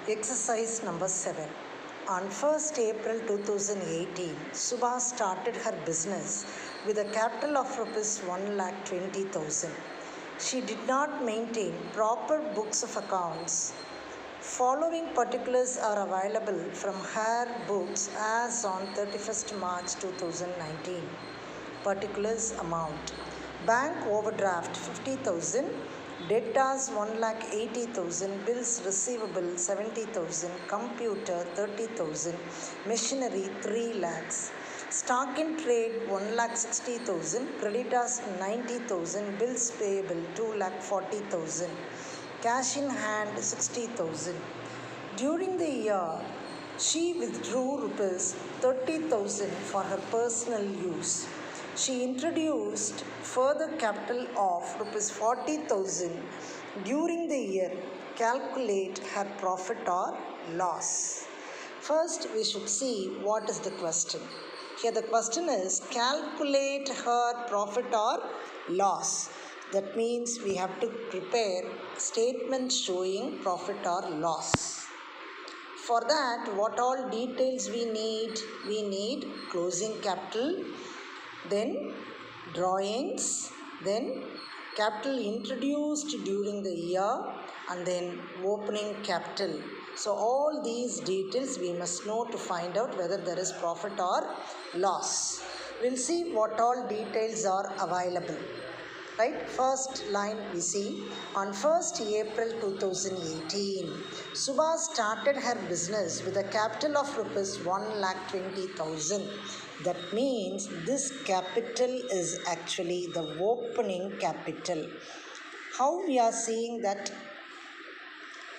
Exercise number 7. On 1st April 2018, Subha started her business with a capital of Rs 1,20,000. She did not maintain proper books of accounts. Following particulars are available from her books as on 31st March 2019. Particulars amount: bank overdraft 50,000, debtors 1,80,000, bills receivable 70,000, computer 30,000, machinery 3 lakhs. Stock in trade 1,60,000, creditors 90,000, bills payable 2,40,000, cash in hand 60,000. During the year, she withdrew Rs 30,000 for her personal use. She introduced further capital of Rs 40,000 during the year. Calculate her profit or loss. First, we should see what is the question. Here the question is calculate her profit or loss. That means we have to prepare statements showing profit or loss. For that, what all details we need? We need closing capital, then drawings, then capital introduced during the year, and then opening capital. So all these details we must know to find out whether there is profit or loss. We'll see what all details are available. Right, first line we see on 1st April 2018, Subha started her business with a capital of Rs 1,20,000. That means this capital is actually the opening capital. How we are seeing that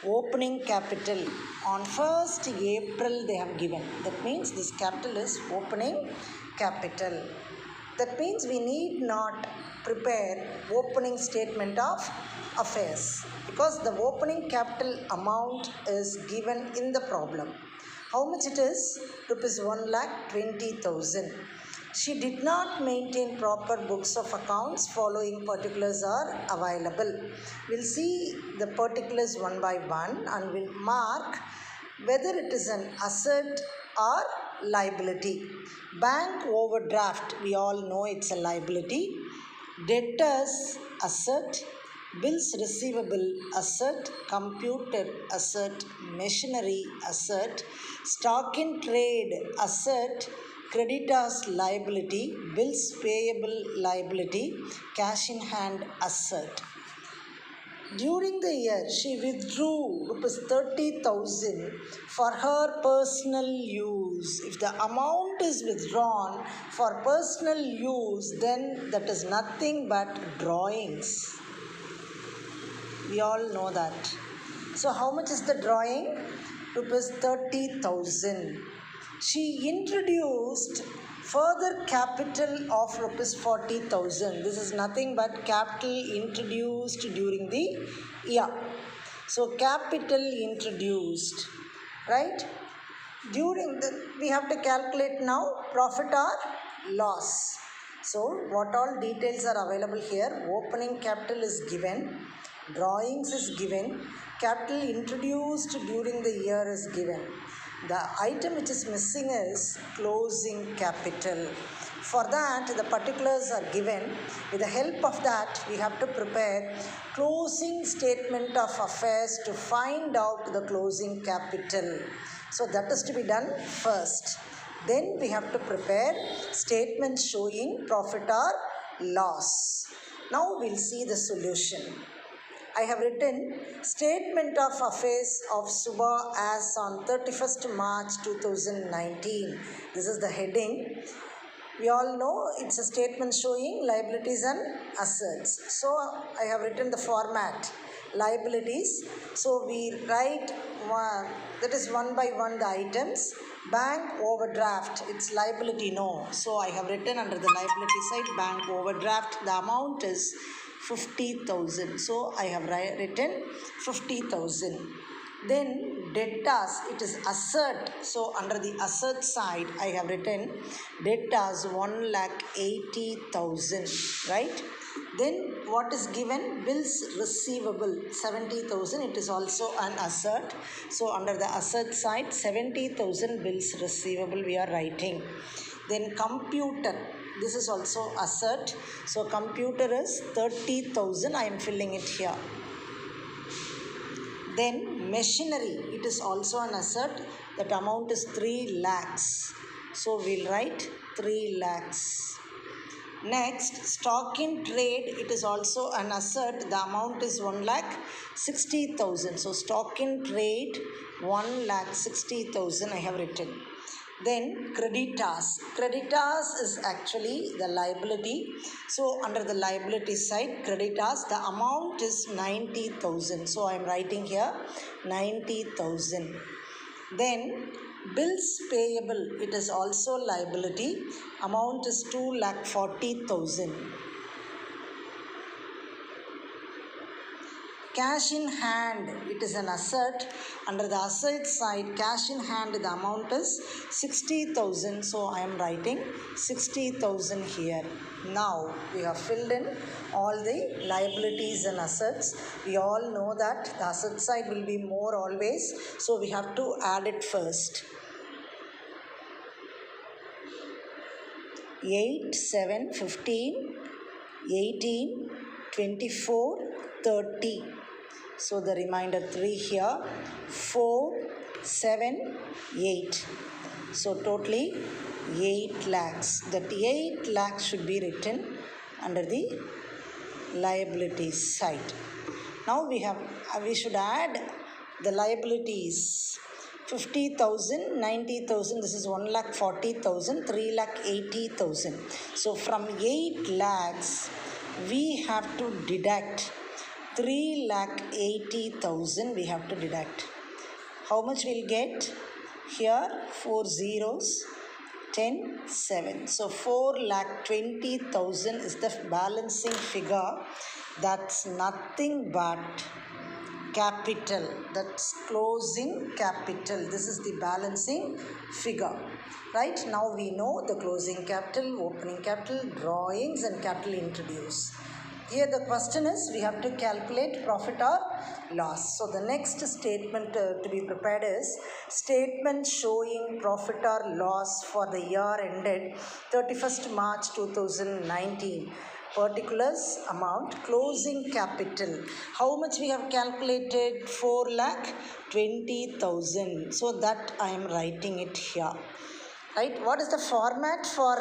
opening capital on 1st April they have given. That means this capital is opening capital. That means we need not prepare opening statement of affairs because the opening capital amount is given in the problem. How much it is? Rs 1,20,000. She did not maintain proper books of accounts. Following particulars are available. We'll see the particulars one by one and we'll mark whether it is an asset or liability. Bank overdraft, we all know it's a liability. Debtors, asset. Bills receivable, asset. Computer, asset. Machinery, asset. Stock in trade, asset. Creditors, liability. Bills payable, liability. Cash in hand, asset. During the year, she withdrew Rs 30,000 for her personal use. If the amount is withdrawn for personal use, then that is nothing but drawings. We all know that. So how much is the drawing? Rs 30,000. She introduced further capital of Rs 40,000. This is nothing but capital introduced during the year. So capital introduced, right? We have to calculate now profit or loss. So what all details are available here? Opening capital is given, drawings is given, capital introduced during the year is given. The item which is missing is closing capital. For that, the particulars are given. With the help of that, we have to prepare closing statement of affairs to find out the closing capital. So that is to be done first. Then we have to prepare statements showing profit or loss. Now we'll see the solution. I have written statement of affairs of Subha as on 31st March 2019. This is the heading. We all know it's a statement showing liabilities and assets. So I have written the format liabilities. So we write that is one by one the items. Bank overdraft, it's liability, no. So I have written under the liability side bank overdraft. The amount is 50,000. So I have written 50,000. Then debtors, it is asset. So under the asset side, I have written debtors 1,80,000, right? Then what is given? Bills receivable 70,000. It is also an asset. So under the asset side, 70,000 bills receivable we are writing. Then computer. This is also asset. So computer is 30,000. I am filling it here. Then machinery. It is also an asset. That amount is 3 lakhs. So we'll write 3 lakhs. Next, stock in trade, it is also an asset. The amount is 1,60,000. So stock in trade 1,60,000 I have written. Then creditors. Creditors is actually the liability. So under the liability side, creditors, the amount is 90,000. So I am writing here 90,000. Then bills payable, it is also liability. Amount is 2,40,000. Cash in hand, it is an asset. Under the asset side, cash in hand, the amount is 60,000. So I am writing 60,000 here. Now we have filled in all the liabilities and assets. We all know that the asset side will be more always. So we have to add it first. 8, 7, 15, 18, 24, 30. So the remainder 3 here, 4, 7, 8. So totally 8 lakhs. That 8 lakhs should be written under the liabilities side. Now we should add the liabilities. 50,000, 90,000, this is 1,40,000, 3,80,000. So from 8 lakhs, we have to deduct 3,80,000 we have to deduct. How much we'll get? Here 4 zeros, 10, 7. So 4,20,000 is the balancing figure. That's nothing but capital. That's closing capital. This is the balancing figure. Right? Now we know the closing capital, opening capital, drawings and capital introduced. Here the question is, we have to calculate profit or loss. So the next statement to be prepared is statement showing profit or loss for the year ended 31st March 2019. Particulars amount, closing capital. How much we have calculated? 4,20,000. So that I am writing it here. Right? What is the format for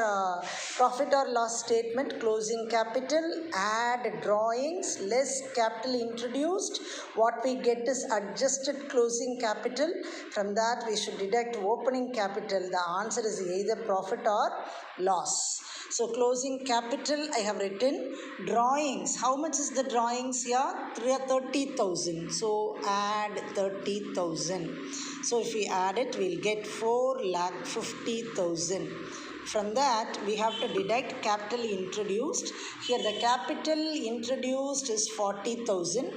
profit or loss statement? Closing capital, add drawings, less capital introduced. What we get is adjusted closing capital. From that we should deduct opening capital. The answer is either profit or loss. So closing capital I have written. Drawings. How much is the drawings here? 30,000. So add 30,000. So if we add it, we'll get 4,50,000. From that, we have to deduct capital introduced. Here the capital introduced is 40,000.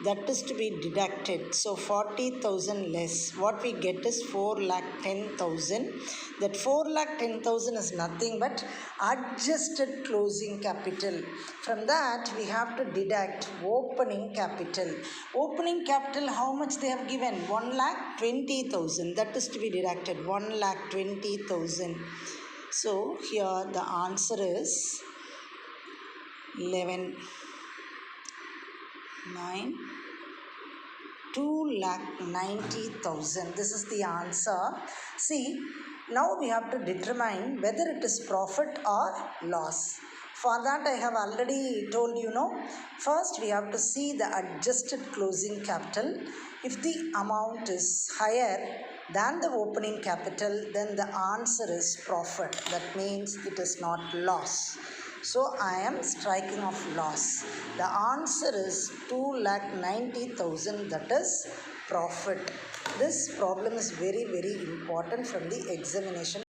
That is to be deducted. So 40,000 less. What we get is 4,10,000. That 4,10,000 is nothing but adjusted closing capital. From that, we have to deduct opening capital. Opening capital, how much they have given? 1,20,000. That is to be deducted. 1,20,000. So here the answer is 11, 9, 2,90,000. This is the answer. See, now we have to determine whether it is profit or loss. For that I have already told you, first we have to see the adjusted closing capital. If the amount is higher than the opening capital, then the answer is profit. That means it is not loss. So I am striking off loss. The answer is 2,90,000, that is profit. This problem is very, very important from the examination.